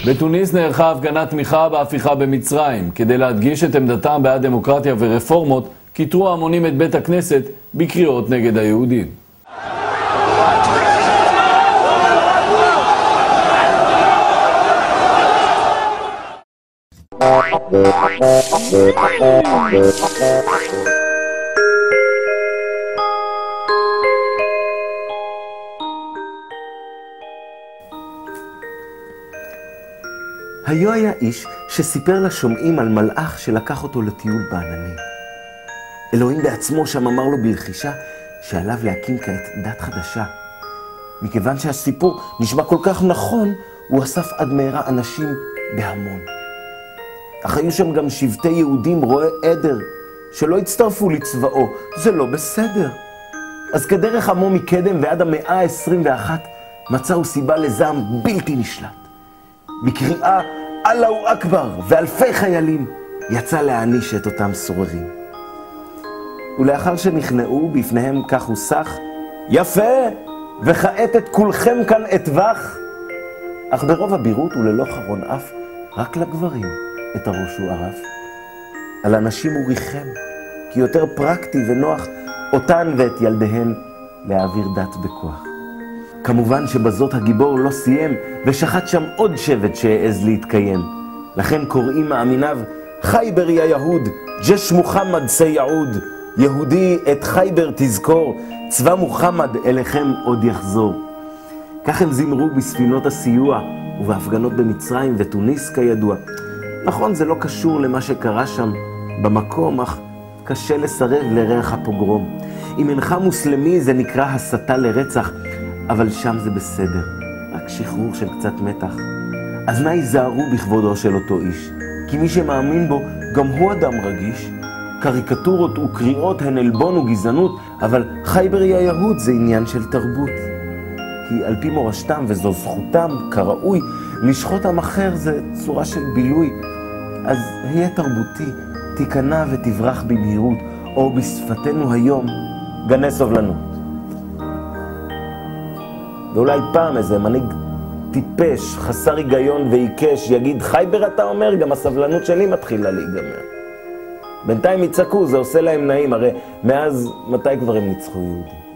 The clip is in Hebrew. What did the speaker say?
בתוניס נערכה הפגנת תמיכה בהפיכה במצרים. כדי להדגיש את עמדתם בעד דמוקרטיה ורפורמות, כיתרו המונים את בית הכנסת בקריאות נגד היהודים. היו היה איש שסיפר לשומעים על מלאך שלקח אותו לטיול בעננים. אלוהים בעצמו שם אמר לו בלחישה שעליו להקים כעת דת חדשה. מכיוון שהסיפור נשמע כל כך נכון, הוא אסף עד מהרה אנשים בהמון. אך היו שם גם שבטי יהודים רועי עדר שלא הצטרפו לצבאו. זה לא בסדר. אז כדרך עמו מקדם ועד המאה ה-21 מצאו סיבה לזעם בלתי נשלט. בקריאה אללהו אכבר ואלפי חיילים יצא להעניש את אותם סוררים. ולאחר שנכנעו בפניהם כך הוסח, יפה, וכעת את כולכם כאן אטבח. אך ברוב הבירות וללא חרון אף, רק לגברים את הראש הוא ערף. על הנשים הוא ריחם, כי יותר פרקטי ונוח אותן ואת ילדיהן להעביר דת בכוח. כמובן שבזאת הגיבור לא סיים, ושחט שם עוד שבט שהעז להתקיים. לכן קוראים מאמיניו, חייבר יא יהוד, ג'ש מוחמד סייעוד. יהודי את חייבר תזכור, צבא מוחמד אליכם עוד יחזור. כך הם זמרו בספינות הסיוע, ובהפגנות במצרים ותוניס כידוע. נכון, זה לא קשור למה שקרה שם במקום, אך קשה לסרב לריח הפוגרום. אם אינך מוסלמי זה נקרא הסתה לרצח, אבל שם זה בסדר, רק שחרור של קצת מתח. אז נא ייזהרו בכבודו של אותו איש, כי מי שמאמין בו גם הוא אדם רגיש. קריקטורות וקריאות הן עלבון וגזענות, אבל חייבר יא יהוד זה עניין של תרבות. כי על פי מורשתם וזו זכותם כראוי, לשחוט עם אחר זה צורה של בילוי. אז היה תרבותי, תיכנע ותברח במהירות, או בשפתנו היום, גנה סובלנות. ואולי פעם איזה מנהיג טיפש, חסר היגיון ועיקש, יגיד, חייבר אתה אומר, גם הסבלנות שלי מתחילה להיגמר. בינתיים יצעקו, זה עושה להם נעים, הרי מאז מתי כבר הם ניצחו יהודים?